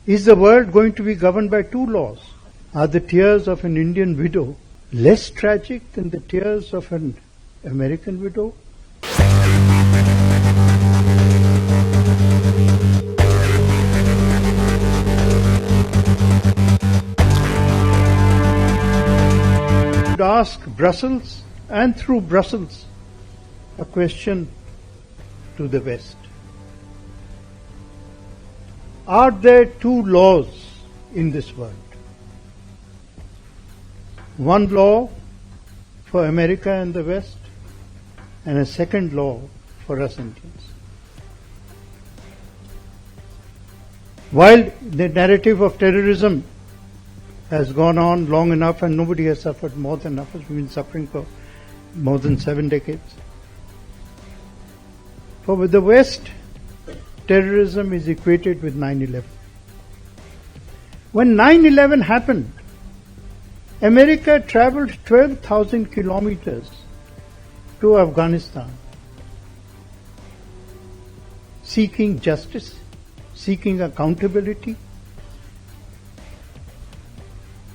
Is the world going to be governed by two laws? Are the tears of an Indian widow less tragic than the tears of an American widow? To ask Brussels, and through Brussels, a question to the West. Are there two laws in this world? One law for America and the West, and a second law for us Indians. While the narrative of terrorism has gone on long enough and nobody has suffered more than us, we've been suffering for more than 7 decades. For the West, terrorism is equated with 9/11. When 9/11 happened, America traveled 12,000 kilometers to Afghanistan, seeking justice, seeking accountability.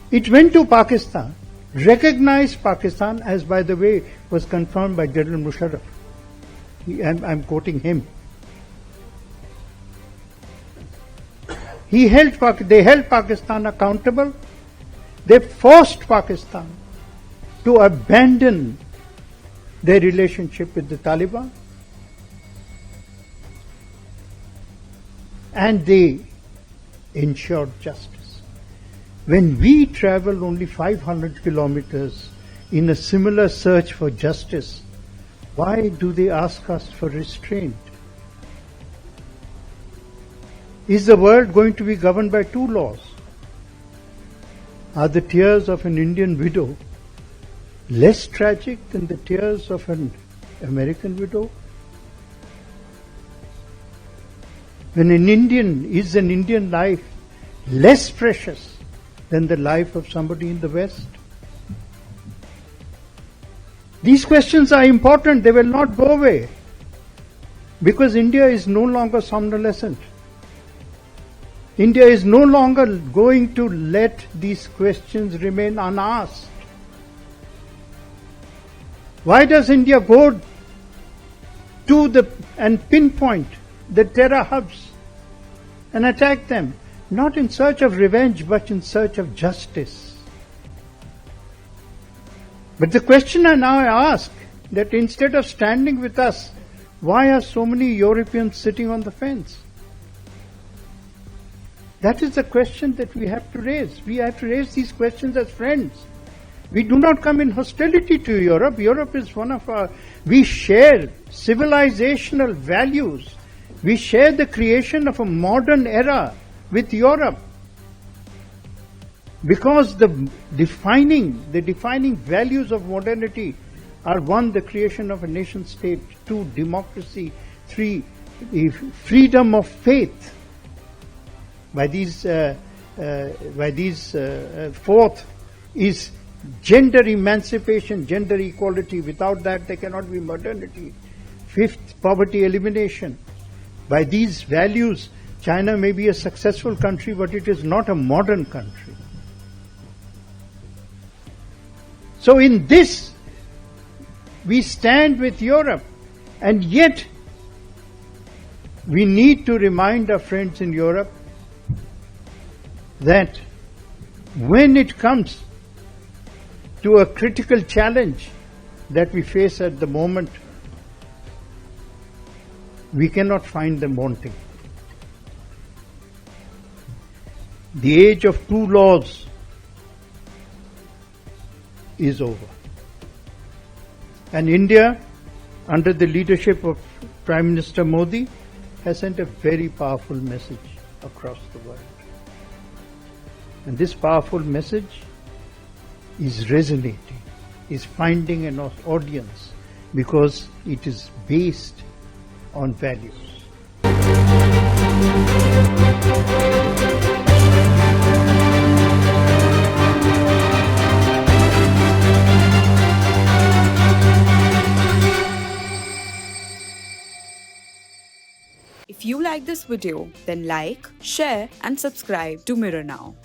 It went to Pakistan, recognized Pakistan, as by the way was confirmed by General Musharraf. I'm quoting him. They held Pakistan accountable. They forced Pakistan to abandon their relationship with the Taliban. And they ensured justice. When we travel only 500 kilometers in a similar search for justice, why do they ask us for restraint? Is the world going to be governed by two laws? Are the tears of an Indian widow less tragic than the tears of an American widow? When an Indian life less precious than the life of somebody in the West? These questions are important. They will not go away because India is no longer somnolescent. India is no longer going to let these questions remain unasked. Why does India go to and pinpoint the terror hubs and attack them? Not in search of revenge, but in search of justice. But the question I now ask, that instead of standing with us, why are so many Europeans sitting on the fence? That is the question that we have to raise. We have to raise these questions as friends. We do not come in hostility to Europe. Europe is we share civilizational values. We share the creation of a modern era with Europe. Because the defining values of modernity are: 1, the creation of a nation state; 2, democracy; 3, freedom of faith. By these, 4th is gender emancipation, gender equality. Without that, there cannot be modernity. 5th, poverty elimination. By these values, China may be a successful country, but it is not a modern country. So in this, we stand with Europe, and yet we need to remind our friends in Europe that when it comes to a critical challenge that we face at the moment, we cannot find them wanting. The age of two laws is over. And India, under the leadership of Prime Minister Modi, has sent a very powerful message across the world. And this powerful message is resonating, is finding an audience, because it is based on values. If you like this video, then like, share and subscribe to Mirror Now.